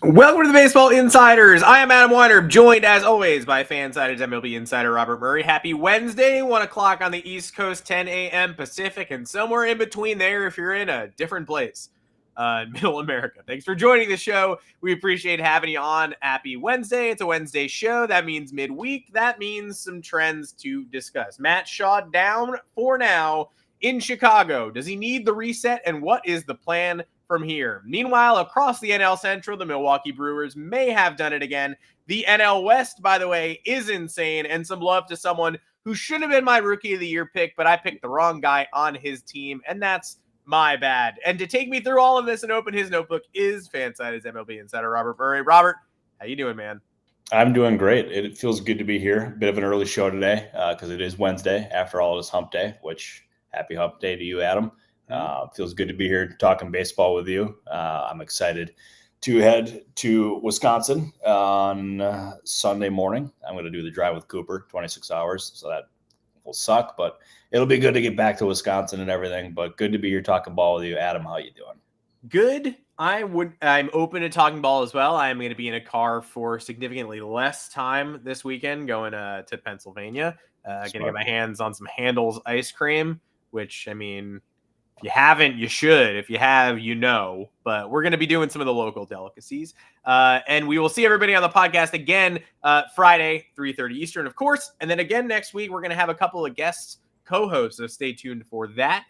Welcome to the Baseball Insiders. I am Adam Weinrib, joined as always by Fansided's MLB insider Robert Murray. Happy Wednesday, 1 o'clock on the East Coast, 10 a.m. Pacific, and somewhere in between there if you're in a different place in Middle America. Thanks for joining the show. We appreciate having you on. Happy Wednesday. It's a Wednesday show. That means midweek. That means some trends to discuss. Matt Shaw down for now in Chicago. Does he need the reset, and what is the plan from here? Meanwhile, across the NL Central, the Milwaukee Brewers may have done it again. The NL West, by the way, is insane, and some love to someone who should have been my Rookie of the Year pick, but I picked the wrong guy on his team, and that's my bad. And to take me through all of this and open his notebook is Fansided's MLB insider Robert Murray. Robert, how you doing, man? I'm doing great. It feels good to be here. A bit of an early show today because it is Wednesday after all. It is hump day, which happy hump day to you, Adam. Feels good to be here talking baseball with you. I'm excited to head to Wisconsin on Sunday morning. I'm going to do the drive with Cooper, 26 hours. So that will suck, but it'll be good to get back to Wisconsin and everything. But good to be here talking ball with you. Adam, how you doing? Good. I'm open to talking ball as well. I am going to be in a car for significantly less time this weekend, going to Pennsylvania. Going to get my hands on some Handel's ice cream, which, I mean, if you haven't, you should. If you have, you know. But we're going to be doing some of the local delicacies. And we will see everybody on the podcast again Friday, 3:30 Eastern, of course. And then again next week, we're going to have a couple of guests, co-hosts, so stay tuned for that.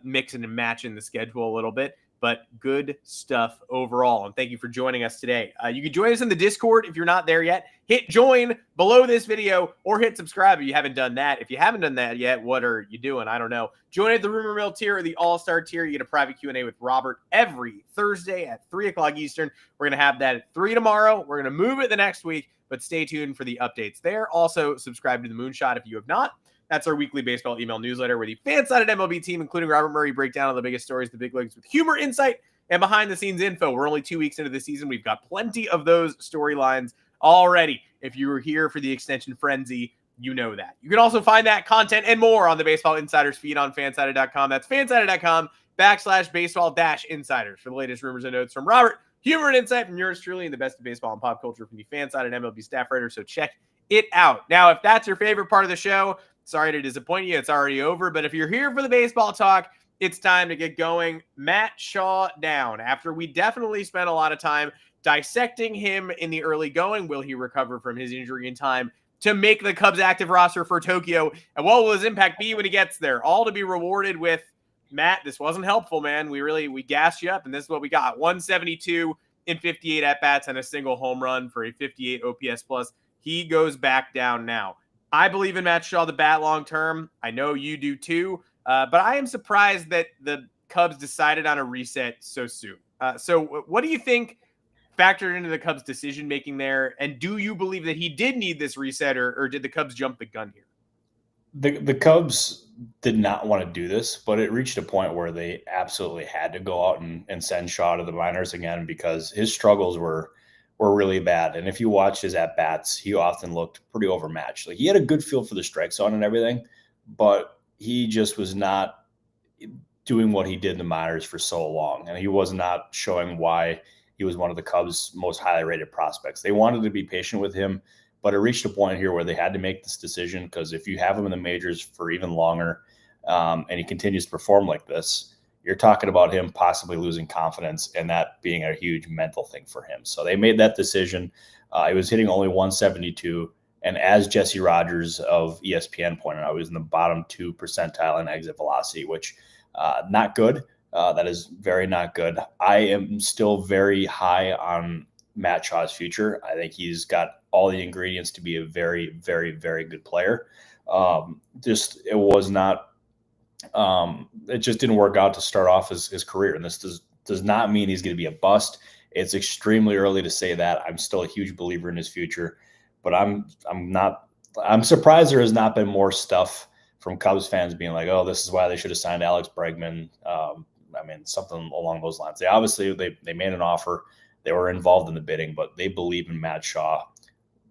Mixing and matching the schedule a little bit. But good stuff overall. And thank you for joining us today. You can join us in the Discord if you're not there yet. Hit join below this video or hit subscribe if you haven't done that. If you haven't done that yet, what are you doing? I don't know. Join at the Rumor Mill tier or the All-Star tier. You get a private Q&A with Robert every Thursday at 3 o'clock Eastern. We're going to have that at 3 tomorrow. We're going to move it the next week, but stay tuned for the updates there. Also, subscribe to the Moonshot if you have not. That's our weekly baseball email newsletter where the Fansided MLB team, including Robert Murray, break down all the biggest stories, the big leagues with humor, insight, and behind-the-scenes info. We're only 2 weeks into the season. We've got plenty of those storylines already. If you were here for the extension frenzy, you know that. You can also find that content and more on the Baseball Insiders feed on fansided.com. That's fansided.com/baseball-insiders for the latest rumors and notes from Robert, humor and insight from yours truly, and the best of baseball and pop culture from the Fansided MLB staff writer. So check it out. Now, if that's your favorite part of the show, sorry to disappoint you. It's already over. But if you're here for the baseball talk, it's time to get going. Matt Shaw down. After we definitely spent a lot of time dissecting him in the early going, will he recover from his injury in time to make the Cubs active roster for Tokyo? And what will his impact be when he gets there? All to be rewarded with, Matt, this wasn't helpful, man. We gassed you up, and this is what we got. 172 in 58 at-bats and a single home run for a 58 OPS plus. He goes back down now. I believe in Matt Shaw, the bat long term. I know you do too. But I am surprised that the Cubs decided on a reset so soon. So what do you think factored into the Cubs' decision-making there? And do you believe that he did need this reset, or did the Cubs jump the gun here? The Cubs did not want to do this, but it reached a point where they absolutely had to go out and send Shaw to the minors again because his struggles were really bad. And if you watch his at-bats, he often looked pretty overmatched. Like, he had a good feel for the strike zone and everything, but he just was not doing what he did in the minors for so long. And he was not showing why he was one of the Cubs' most highly rated prospects. They wanted to be patient with him, but it reached a point here where they had to make this decision because if you have him in the majors for even longer and he continues to perform like this, you're talking about him possibly losing confidence and that being a huge mental thing for him. So they made that decision. He was hitting only 172. And as Jesse Rogers of ESPN pointed out, he was in the bottom 2 percentile in exit velocity, which not good. That is very not good. I am still very high on Matt Shaw's future. I think he's got all the ingredients to be a very, very, very good player. It just didn't work out to start off his career. And this does not mean he's going to be a bust. It's extremely early to say that. I'm still a huge believer in his future, but I'm surprised there has not been more stuff from Cubs fans being like, oh, this is why they should have signed Alex Bregman. Something along those lines. They made an offer. They were involved in the bidding, but they believe in Matt Shaw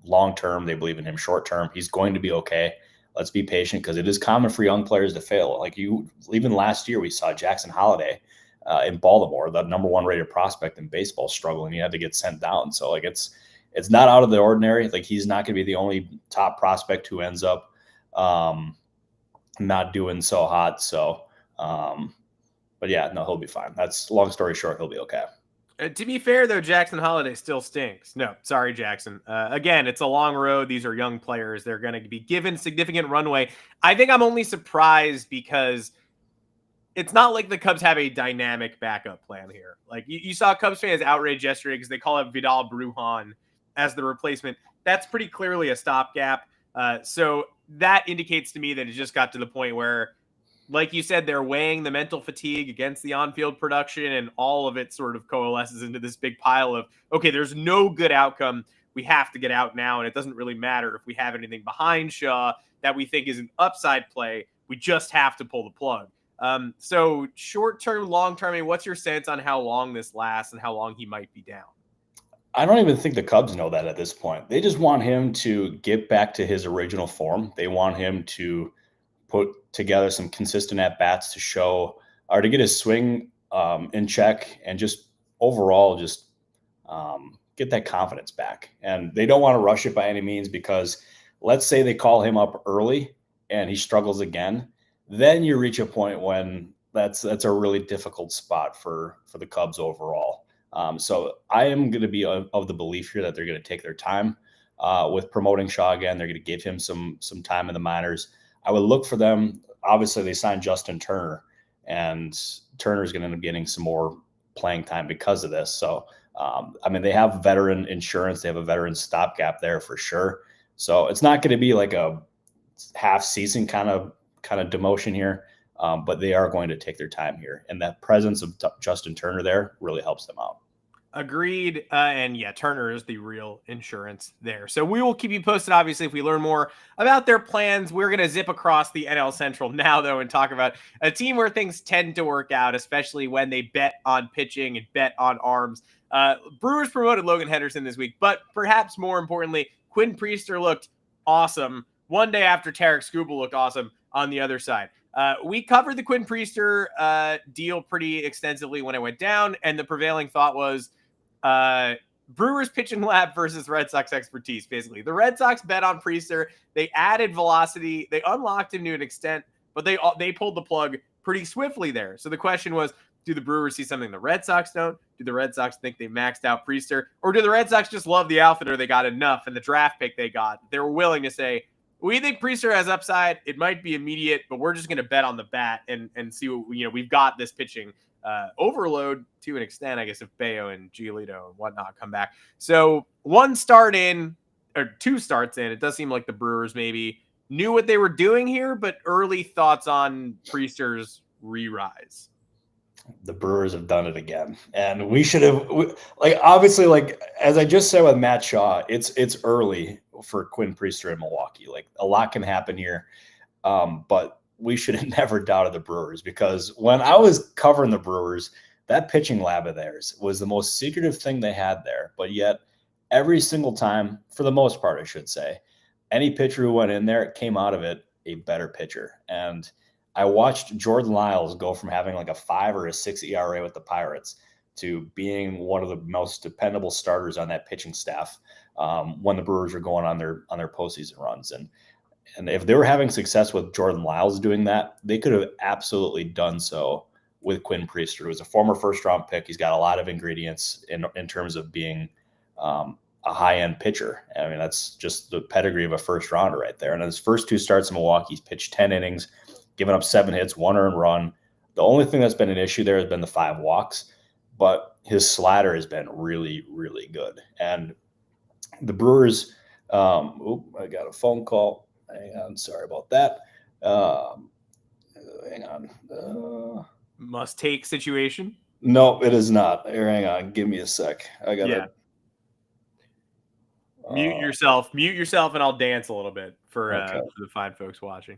long-term. They believe in him short-term. He's going to be okay. Let's be patient because it is common for young players to fail. Like even last year, we saw Jackson Holliday in Baltimore, the number one rated prospect in baseball, struggling. He had to get sent down. So like it's not out of the ordinary. Like he's not going to be the only top prospect who ends up not doing so hot. So, but yeah, no, he'll be fine. That's long story short. He'll be okay. To be fair, though, Jackson Holiday still stinks. No, sorry, Jackson. Again, it's a long road. These are young players. They're going to be given significant runway. I think I'm only surprised because it's not like the Cubs have a dynamic backup plan here. Like you saw Cubs fans outraged yesterday because they call it Vidal Brujan as the replacement. That's pretty clearly a stopgap. So that indicates to me that it just got to the point where, like you said, they're weighing the mental fatigue against the on-field production, and all of it sort of coalesces into this big pile of, okay, there's no good outcome. We have to get out now, and it doesn't really matter if we have anything behind Shaw that we think is an upside play. We just have to pull the plug. So short-term, long-term, I mean, what's your sense on how long this lasts and how long he might be down? I don't even think the Cubs know that at this point. They just want him to get back to his original form. They want him to put together some consistent at-bats to show or to get his swing in check and just overall just get that confidence back. And they don't want to rush it by any means because let's say they call him up early and he struggles again, then you reach a point when that's a really difficult spot for the Cubs overall. So I am going to be of the belief here that they're going to take their time with promoting Shaw again. They're going to give him some time in the minors. I would look for them. Obviously, they signed Justin Turner, and Turner's going to end up getting some more playing time because of this. So, I mean, they have veteran insurance. They have a veteran stopgap there for sure. So it's not going to be like a half season kind of demotion here, but they are going to take their time here. And that presence of Justin Turner there really helps them out. Agreed. And yeah, Turner is the real insurance there. So we will keep you posted, obviously, if we learn more about their plans. We're going to zip across the NL Central now, though, and talk about a team where things tend to work out, especially when they bet on pitching and bet on arms. Brewers promoted Logan Henderson this week, but perhaps more importantly, Quinn Priester looked awesome one day after Tarek Skubal looked awesome on the other side. We covered the Quinn Priester deal pretty extensively when it went down, and the prevailing thought was Brewers pitching lab versus Red Sox expertise, basically. The Red Sox bet on Priester. They added velocity. They unlocked him to an extent, but they pulled the plug pretty swiftly there. So the question was, do the Brewers see something the Red Sox don't? Do the Red Sox think they maxed out Priester? Or do the Red Sox just love the outfielder they got enough and the draft pick they got? They were willing to say, we think Priester has upside. It might be immediate, but we're just going to bet on the bat and see what, we've got this pitching overload to an extent, I guess, if Bayo and Giolito and whatnot come back. So 1 start in, or 2 starts in, it does seem like the Brewers maybe knew what they were doing here, but early thoughts on Priester's re-rise. The Brewers have done it again. And we should have, obviously, as I just said with Matt Shaw, it's early for Quinn Priester in Milwaukee. Like, a lot can happen here. But we should have never doubted the Brewers, because when I was covering the Brewers, that pitching lab of theirs was the most secretive thing they had there. But yet, every single time, for the most part, I should say, any pitcher who went in there came out of it a better pitcher. And I watched Jordan Lyles go from having like a 5 or a 6 ERA with the Pirates to being one of the most dependable starters on that pitching staff when the Brewers were going on their postseason runs. And if they were having success with Jordan Lyles doing that, they could have absolutely done so with Quinn Priester, who was a former first-round pick. He's got a lot of ingredients in terms of being a high-end pitcher. I mean, that's just the pedigree of a first-rounder right there. And in his first 2 starts in Milwaukee, he's pitched 10 innings, given up 7 hits, 1 earned run. The only thing that's been an issue there has been the 5 walks, but his slider has been really, really good. And the Brewers, I got a phone call. Hang on, sorry about that. Hang on. Must take situation? No, it is not. Here, hang on. Give me a sec. I got to mute yourself, and I'll dance a little bit for the fine folks watching.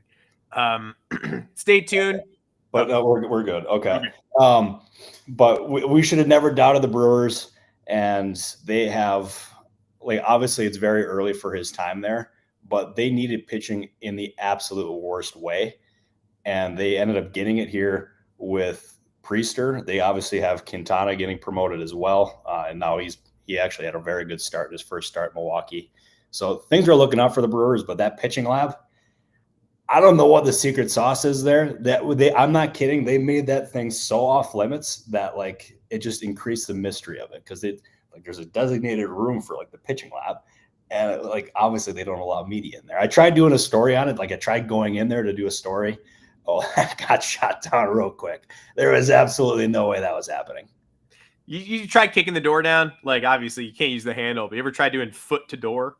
Stay tuned. But no, we're good. Okay. But we should have never doubted the Brewers, and they have, obviously it's very early for his time there, but they needed pitching in the absolute worst way. And they ended up getting it here with Priester. They obviously have Quintana getting promoted as well, and now he actually had a very good start, his first start in Milwaukee. So things are looking up for the Brewers, but that pitching lab, I don't know what the secret sauce is there. I'm not kidding. They made that thing so off limits that like it just increased the mystery of it, because there's a designated room for like the pitching lab, and like obviously they don't allow media in there. I tried doing a story on it. Like I tried going in there to do a story. Oh, I got shot down real quick. There was absolutely no way that was happening. You tried kicking the door down? Like obviously you can't use the handle, but you ever tried doing foot to door?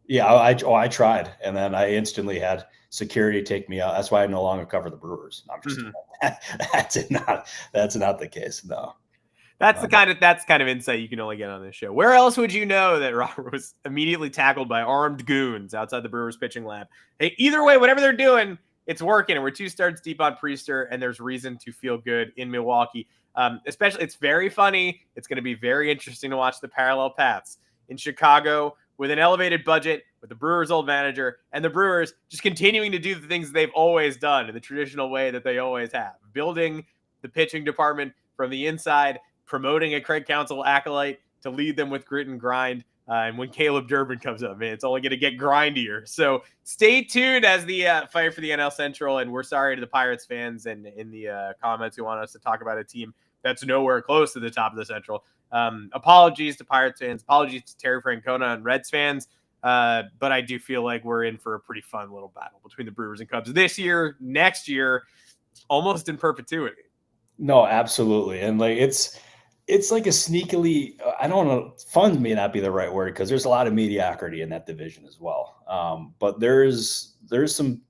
Yeah, I tried, and then I instantly had security take me out. That's why I no longer cover the Brewers. No, I'm just that's not the case. No. That's kind of insight you can only get on this show. Where else would you know that Robert was immediately tackled by armed goons outside the Brewers pitching lab? Hey, either way, whatever they're doing, it's working. And we're 2 starts deep on Priester, and there's reason to feel good in Milwaukee. Especially, it's very funny. It's going to be very interesting to watch the parallel paths in Chicago with an elevated budget, with the Brewers' old manager, and the Brewers just continuing to do the things they've always done in the traditional way that they always have. Building the pitching department from the inside, promoting a Craig Counsell acolyte to lead them with grit and grind. And when Caleb Durbin comes up, man, it's only going to get grindier. So stay tuned as the fight for the NL Central. And we're sorry to the Pirates fans and in the comments who want us to talk about a team that's nowhere close to the top of the Central. Apologies to Pirates fans. Apologies to Terry Francona and Reds fans. But I do feel like we're in for a pretty fun little battle between the Brewers and Cubs this year, next year, almost in perpetuity. No, absolutely. And like it's like a sneakily, I don't know, fun may not be the right word, because there's a lot of mediocrity in that division as well. But there's some,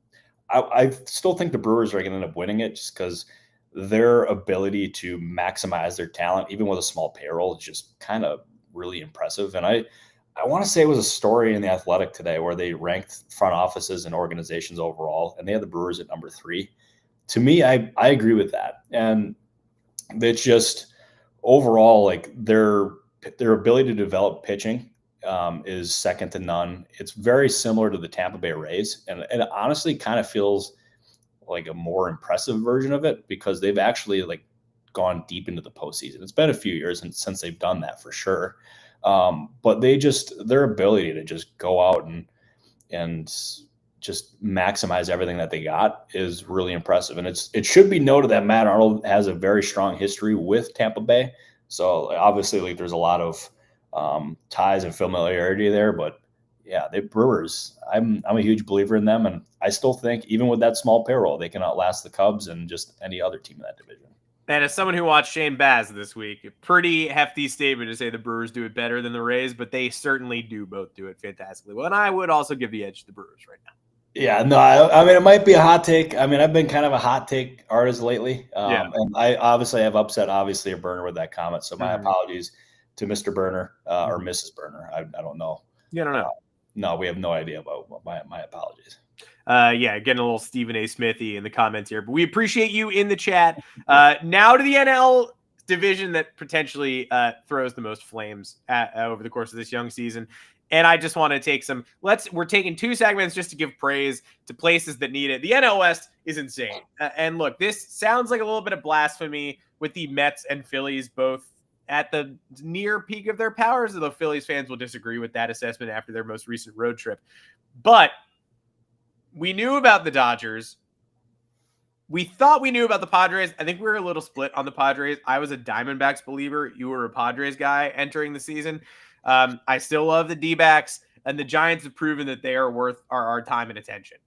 I still think the Brewers are going to end up winning it, just because their ability to maximize their talent, even with a small payroll, is just kind of really impressive. And I want to say it was a story in The Athletic today where they ranked front offices and organizations overall, and they had the Brewers at number 3. To me, I agree with that. And it's just overall, like their ability to develop pitching is second to none. It's very similar to the Tampa Bay Rays, and it honestly kind of feels like a more impressive version of it, because they've actually like gone deep into the postseason. It's been a few years since they've done that for sure. But their ability to just go out and just maximize everything that they got is really impressive. And it should be noted that Matt Arnold has a very strong history with Tampa Bay. So obviously like there's a lot of ties and familiarity there, but yeah, the Brewers, I'm a huge believer in them. And I still think even with that small payroll, they can outlast the Cubs and just any other team in that division. And as someone who watched Shane Baz this week, a pretty hefty statement to say the Brewers do it better than the Rays, but they certainly do both do it fantastically well. And I would also give the edge to the Brewers right now. Yeah, no, I mean, it might be a hot take. I mean, I've been kind of a hot take artist lately. And I obviously have upset, obviously, a burner with that comment. So my apologies to Mr. Burner or Mrs. Burner. I don't know. You don't know. No, we have no idea about my apologies. Yeah, getting a little Stephen A. Smithy in the comments here, but we appreciate you in the chat. Now to the NL division that potentially throws the most flames over the course of this young season. And I just want to take we're taking 2 segments just to give praise to places that need it. The NL West is insane. And look, this sounds like a little bit of blasphemy with the Mets and Phillies both at the near peak of their powers, although Phillies fans will disagree with that assessment after their most recent road trip. But we knew about the Dodgers. We thought we knew about the Padres. I think we were a little split on the Padres. I was a Diamondbacks believer. You were a Padres guy entering the season. I still love the D-backs, and the Giants have proven that they are worth our time and attention.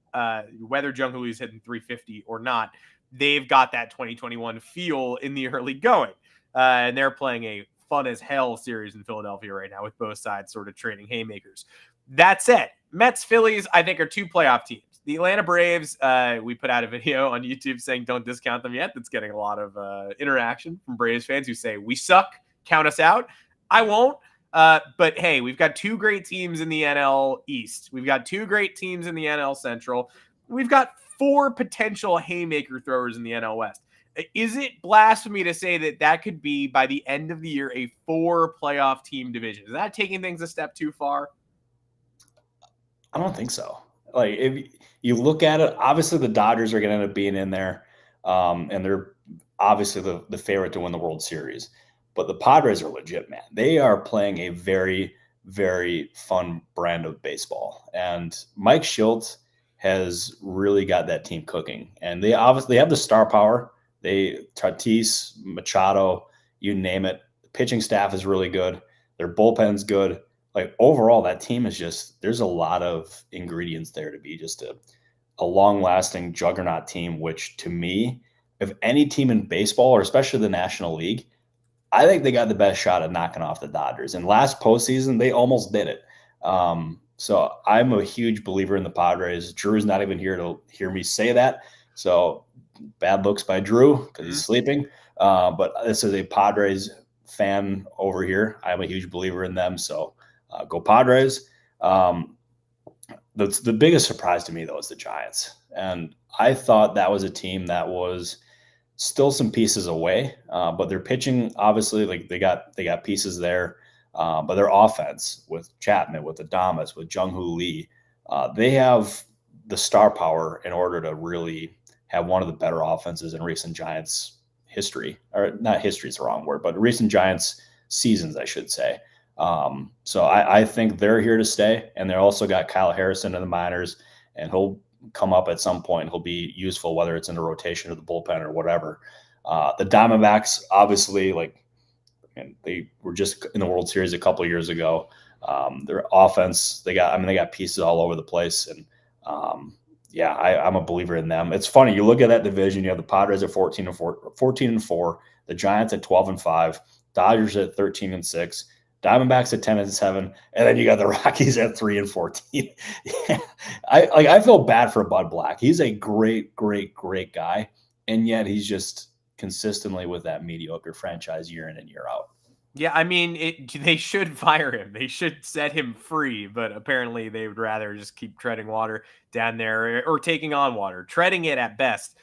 Whether Jung Hoo's hitting 350 or not, they've got that 2021 feel in the early going. And they're playing a fun as hell series in Philadelphia right now with both sides sort of trading haymakers. That said, Mets, Phillies, I think are 2 playoff teams. The Atlanta Braves, we put out a video on YouTube saying don't discount them yet. That's getting a lot of interaction from Braves fans who say, we suck, count us out. I won't. But hey, we've got 2 great teams in the NL East. We've got 2 great teams in the NL Central. We've got 4 potential haymaker throwers in the NL West. Is it blasphemy to say that could be, by the end of the year, a 4 playoff team division? Is that taking things a step too far? I don't think so. Like, if you look at it, obviously the Dodgers are going to end up being in there. And obviously the favorite to win the World Series. But the Padres are legit, man. They are playing a very, very fun brand of baseball. And Mike Shildt has really got that team cooking. And they obviously have the star power. Tatis, Machado, you name it. The pitching staff is really good. Their bullpen's good. Like overall, that team is just, there's a lot of ingredients there to be just a long-lasting juggernaut team, which to me, if any team in baseball, or especially the National League, I think they got the best shot at knocking off the Dodgers. And last postseason, they almost did it. So I'm a huge believer in the Padres. Drew's not even here to hear me say that. So bad looks by Drew because he's sleeping. But this is a Padres fan over here. I'm a huge believer in them. So go Padres. The biggest surprise to me, though, is the Giants. And I thought that was a team that was still some pieces away, but their pitching, obviously, like they got pieces there. But their offense with Chapman, with Adames, with Jung-Hoo Lee, they have the star power in order to really have one of the better offenses in recent Giants history. Or not history is the wrong word, but recent Giants seasons, I should say. So I think they're here to stay. And they also got Kyle Harrison in the minors, and he'll come up at some point. He'll be useful, whether it's in the rotation or the bullpen or whatever. The Diamondbacks, obviously, they were just in the World Series a couple of years ago. Their offense, they got pieces all over the place. And I'm a believer in them. It's funny. You look at that division, you have the Padres at 14-4, the Giants at 12-5, Dodgers at 13-6, Diamondbacks at 10-7, and then you got the Rockies at 3-14. I feel bad for Bud Black. He's a great, great, great guy, and yet he's just consistently with that mediocre franchise year in and year out. Yeah, I mean, they should fire him. They should set him free, but apparently they would rather just keep treading water down there, or taking on water, treading it at best.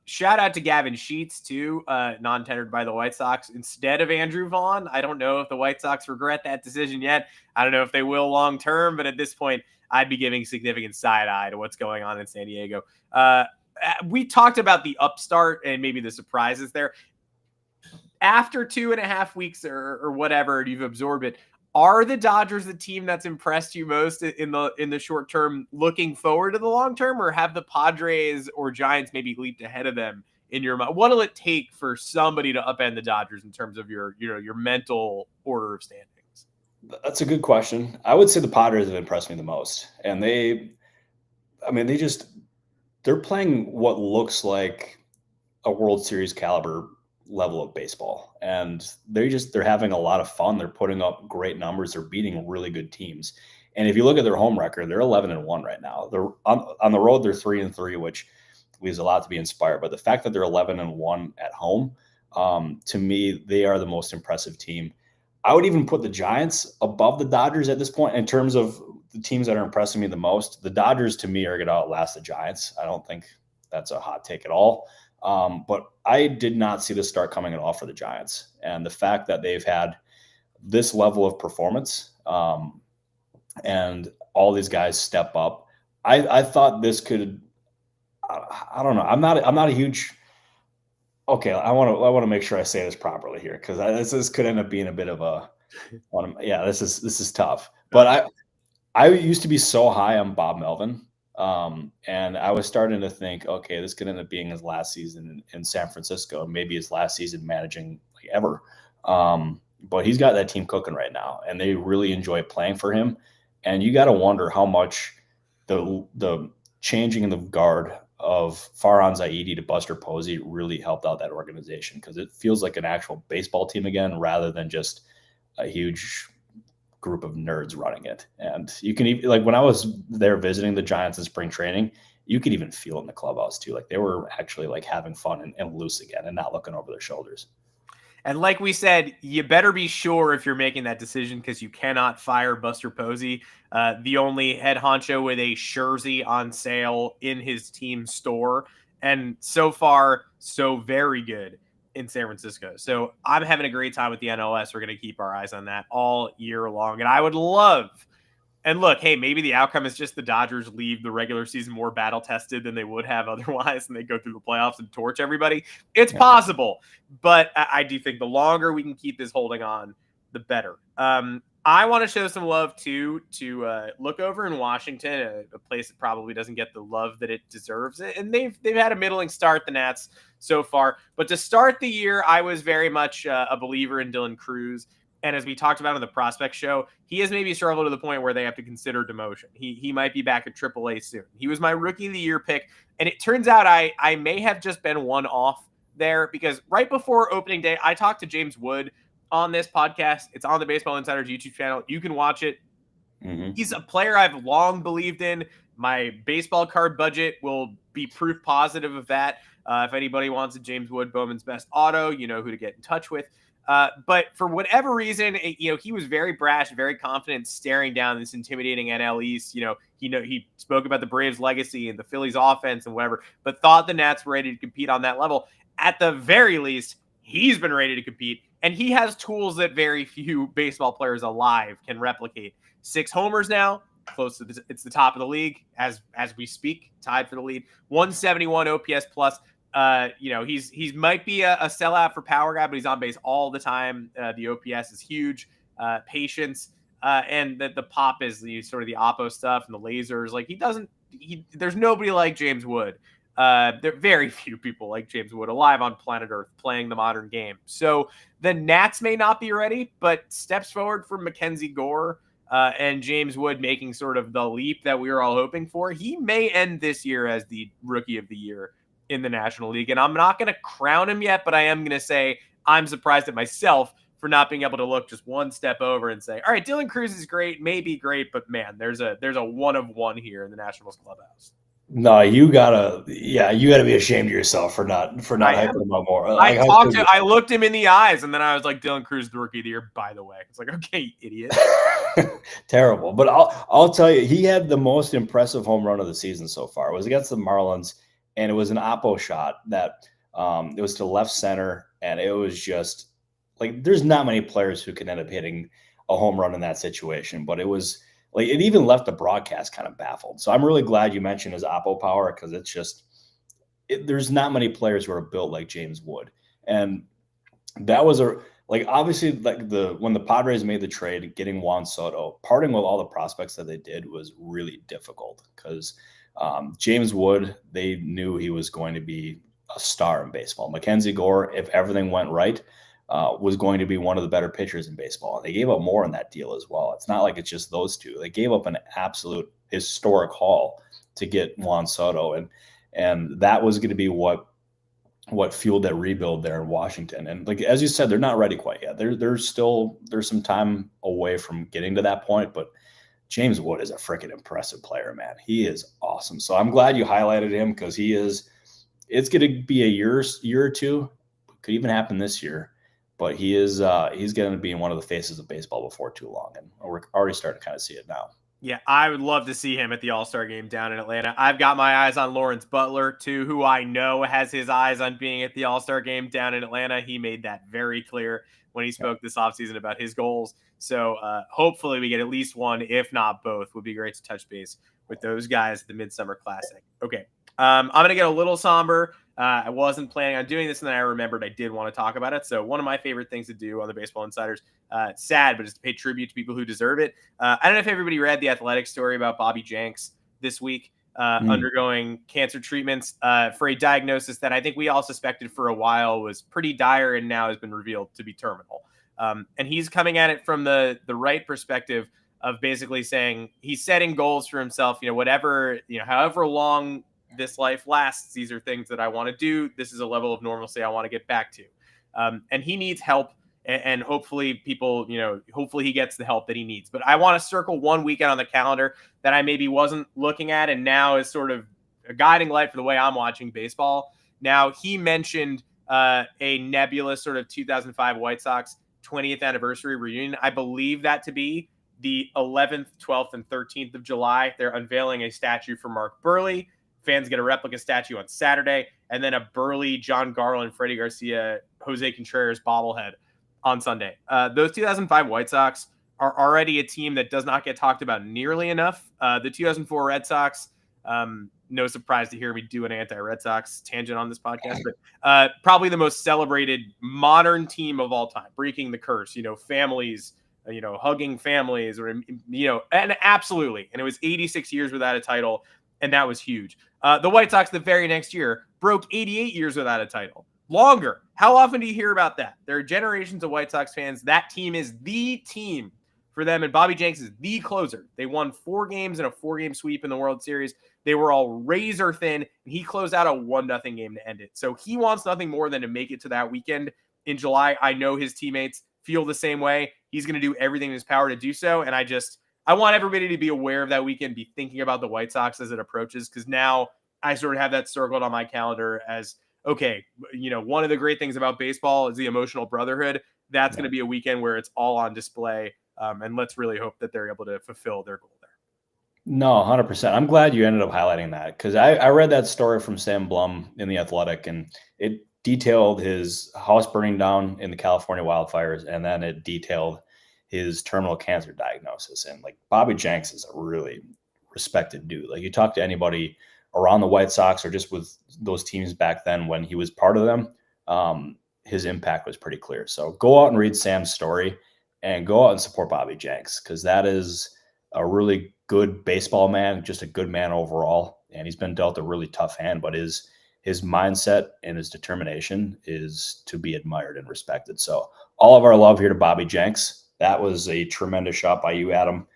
Shout out to Gavin Sheets, too, non-tendered by the White Sox instead of Andrew Vaughn. I don't know if the White Sox regret that decision yet. I don't know if they will long term, but at this point, I'd be giving significant side eye to what's going on in San Diego. We talked about the upstart and maybe the surprises there. After 2.5 weeks or whatever, you've absorbed it. Are the Dodgers the team that's impressed you most in the short term, looking forward to the long term, or have the Padres or Giants maybe leaped ahead of them in your mind? What will it take for somebody to upend the Dodgers in terms of your mental order of standings? That's a good question. I would say the Padres have impressed me the most, and they're playing what looks like a World Series caliber level of baseball, and they're having a lot of fun. They're putting up great numbers. They're beating really good teams. And if you look at their home record, they're 11-1 right now. They're on the road. They're 3-3, which leaves a lot to be inspired. But the fact that they're 11-1 at home, to me, they are the most impressive team. I would even put the Giants above the Dodgers at this point in terms of the teams that are impressing me the most. The Dodgers, to me, are going to outlast the Giants. I don't think that's a hot take at all. But I did not see this start coming at all for the Giants. And the fact that they've had this level of performance, and all these guys step up, I thought this could, I don't know. I'm not a huge, okay. I want to make sure I say this properly here, because this could end up being a bit of a, this is tough. But I used to be so high on Bob Melvin. And I was starting to think, okay, this could end up being his last season in San Francisco, maybe his last season managing ever. But he's got that team cooking right now, and they really enjoy playing for him. And you got to wonder how much the changing of the guard of Farhan Zaidi to Buster Posey really helped out that organization, because it feels like an actual baseball team again, rather than just a huge group of nerds running it. And you can even, like when I was there visiting the Giants in spring training, you could even feel in the clubhouse too. Like they were actually having fun and loose again and not looking over their shoulders. And like we said, you better be sure if you're making that decision, because you cannot fire Buster Posey, the only head honcho with a jersey on sale in his team store. And so far, so very good in San Francisco. So I'm having a great time with the NLS. We're going to keep our eyes on that all year long. And I would love And look, hey, maybe the outcome is just the Dodgers leave the regular season more battle tested than they would have otherwise, and they go through the playoffs and torch everybody. It's possible, but I do think the longer we can keep this holding on, the better. I want to show some love too to look over in Washington, a place that probably doesn't get the love that it deserves, and they've had a middling start, the Nats, so far. But to start the year, I was very much a believer in Dylan Cruz. And as we talked about on the prospect show, he has maybe struggled to the point where they have to consider demotion. He might be back at AAA soon. He was my rookie of the year pick. And it turns out I may have just been one off there, because right before opening day, I talked to James Wood on this podcast. It's on the Baseball Insider's YouTube channel. You can watch it. Mm-hmm. He's a player I've long believed in. My baseball card budget will be proof positive of that. If anybody wants a James Wood Bowman's Best Auto, you know who to get in touch with. But for whatever reason, he was very brash, very confident, staring down this intimidating NL East. He spoke about the Braves' legacy and the Phillies' offense and whatever, but thought the Nats were ready to compete on that level. At the very least, he's been ready to compete, and he has tools that very few baseball players alive can replicate. 6 homers now, close to it's the top of the league as we speak, tied for the lead. 171 OPS plus. He's might be a sellout for power guy, but he's on base all the time. The OPS is huge. Patience and the pop is sort of the oppo stuff and the lasers. Like there's nobody like James Wood. There are very few people like James Wood alive on planet Earth playing the modern game. So the Nats may not be ready, but steps forward from Mackenzie Gore and James Wood making sort of the leap that we were all hoping for. He may end this year as the rookie of the year in the National League. And I'm not going to crown him yet, but I am going to say I'm surprised at myself for not being able to look just one step over and say, all right, Dylan Cruz is great, maybe great, but man, there's a one of one here in the Nationals clubhouse. No, you gotta be ashamed of yourself for not hyping him up more. I looked him in the eyes, and then I was like, Dylan Cruz, the rookie of the year, by the way. It's like, okay, idiot. Terrible. But I'll tell you, he had the most impressive home run of the season so far. It was against the Marlins, and it was an oppo shot that it was to left center, and it was just like there's not many players who can end up hitting a home run in that situation, but it was like it even left the broadcast kind of baffled. So I'm really glad you mentioned his oppo power, because it's just there's not many players who are built like James Wood, and that was obviously when the Padres made the trade, getting Juan Soto, parting with all the prospects that they did was really difficult, because James Wood, they knew he was going to be a star in baseball. Mackenzie Gore, if everything went right, was going to be one of the better pitchers in baseball. They gave up more in that deal as well. It's not like it's just those two. They gave up an absolute historic haul to get Juan Soto, and that was going to be what fueled that rebuild there in Washington. And like as you said, they're not ready quite yet. There's some time away from getting to that point, but James Wood is a freaking impressive player, man. He is awesome. So I'm glad you highlighted him, because it's going to be a year or two. Could even happen this year, but he's going to be one of the faces of baseball before too long. And we're already starting to kind of see it now. Yeah, I would love to see him at the All-Star game down in Atlanta. I've got my eyes on Lawrence Butler, too, who I know has his eyes on being at the All-Star game down in Atlanta. He made that very clear when he spoke this offseason about his goals. So hopefully we get at least one, if not both. Would be great to touch base with those guys at the Midsummer Classic. Okay, I'm going to get a little somber. I wasn't planning on doing this, and then I remembered I did want to talk about it. So one of my favorite things to do on the Baseball Insiders, it's sad, but it's to pay tribute to people who deserve it. I don't know if everybody read the Athletic story about Bobby Jenks this week, undergoing cancer treatments for a diagnosis that I think we all suspected for a while was pretty dire and now has been revealed to be terminal. And he's coming at it from the right perspective of basically saying he's setting goals for himself, however long this life lasts, these are things that I want to do. This is a level of normalcy I want to get back to. And he needs help, and hopefully hopefully he gets the help that he needs. But I want to circle one weekend on the calendar that I maybe wasn't looking at, and now is sort of a guiding light for the way I'm watching baseball. Now, he mentioned a nebulous sort of 2005 White Sox 20th anniversary reunion. I believe that to be the 11th, 12th, and 13th of July. They're unveiling a statue for Mark Burley. Fans get a replica statue on Saturday, and then a Burley, John Garland, Freddie Garcia, Jose Contreras bobblehead on Sunday. Those 2005 White Sox are already a team that does not get talked about nearly enough. The 2004 Red Sox, no surprise to hear me do an anti-Red Sox tangent on this podcast, but probably the most celebrated modern team of all time, breaking the curse, families, hugging families, or, and absolutely. And it was 86 years without a title, and that was huge. The White Sox the very next year broke 88 years without a title. Longer. How often do you hear about that? There are generations of White Sox fans. That team is the team for them, and Bobby Jenks is the closer. They won 4 games in a 4-game sweep in the World Series. They were all razor thin, and he closed out a 1-0 game to end it. So he wants nothing more than to make it to that weekend in July. I know his teammates feel the same way. He's going to do everything in his power to do so, and I want everybody to be aware of that weekend, be thinking about the White Sox as it approaches, because now I sort of have that circled on my calendar as, okay, one of the great things about baseball is the emotional brotherhood. That's going to be a weekend where it's all on display. And let's really hope that they're able to fulfill their goal there. No, 100%. I'm glad you ended up highlighting that, because I read that story from Sam Blum in The Athletic, and it detailed his house burning down in the California wildfires, and then it detailed his terminal cancer diagnosis. And like, Bobby Jenks is a really respected dude. Like, you talk to anybody around the White Sox or just with those teams back then when he was part of them, his impact was pretty clear. So go out and read Sam's story and go out and support Bobby Jenks, because that is a really good baseball man, just a good man overall. And he's been dealt a really tough hand, but his mindset and his determination is to be admired and respected. So all of our love here to Bobby Jenks. That was a tremendous shot by you, Adam.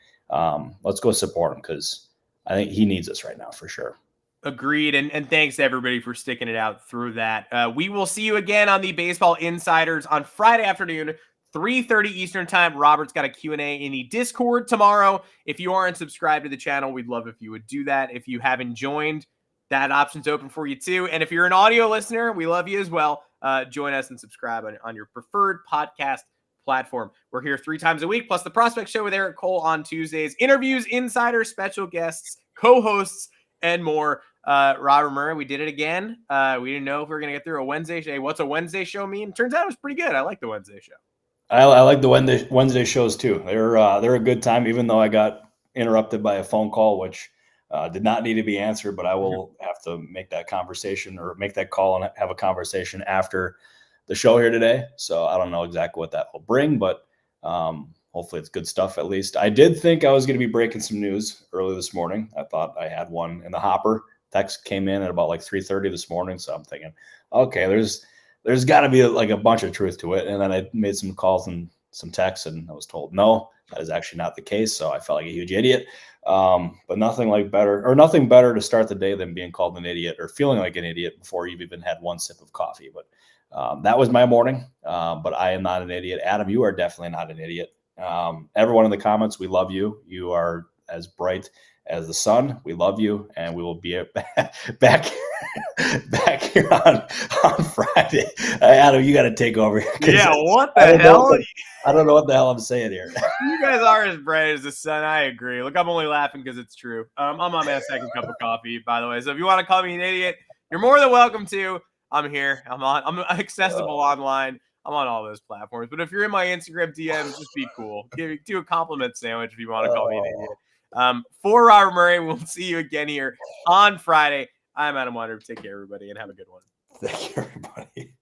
Let's go support him, because I think he needs us right now for sure. Agreed. And thanks to everybody for sticking it out through that. We will see you again on the Baseball Insiders on Friday afternoon, 3:30 Eastern time. Robert's got a Q&A in the Discord tomorrow. If you aren't subscribed to the channel, we'd love if you would do that. If you haven't joined, that option's open for you too. And if you're an audio listener, we love you as well. Join us and subscribe on your preferred podcast platform. We're here 3 times a week, plus the Prospect Show with Eric Cole on Tuesdays, interviews, insiders, special guests, co-hosts, and more. Robert Murray, we did it again. We didn't know if we were going to get through a Wednesday show. Hey, what's a Wednesday show mean? Turns out it was pretty good. I like the Wednesday show. I like the Wednesday shows too. They're a good time, even though I got interrupted by a phone call, which did not need to be answered, but I will have to make that conversation or make that call and have a conversation after the show here today. So I don't know exactly what that will bring, but hopefully it's good stuff at least. I did think I was going to be breaking some news early this morning. I thought I had one in the hopper. Text came in at about like 3:30 this morning. So I'm thinking, okay, there's got to be like a bunch of truth to it. And then I made some calls and some texts, and I was told, no, that is actually not the case. So I felt like a huge idiot. But nothing better to start the day than being called an idiot or feeling like an idiot before you've even had one sip of coffee. But that was my morning. But I am not an idiot. Adam, you are definitely not an idiot. Everyone in the comments, we love you. You are as bright as the sun. We love you, and we will be back here on Friday. Adam, you got to take over. Yeah, what the hell? I don't know what the hell I'm saying here. You guys are as bright as the sun. I agree. Look, I'm only laughing because it's true. I'm on my second cup of coffee, by the way. So if you want to call me an idiot, you're more than welcome to. I'm here. I'm accessible online. I'm on all those platforms. But if you're in my Instagram DMs, just be cool. Do a compliment sandwich if you want to call me an idiot. For Robert Murray, we'll see you again here on Friday. I'm Adam Weinrib. Take care, everybody, and have a good one. Thank you, everybody.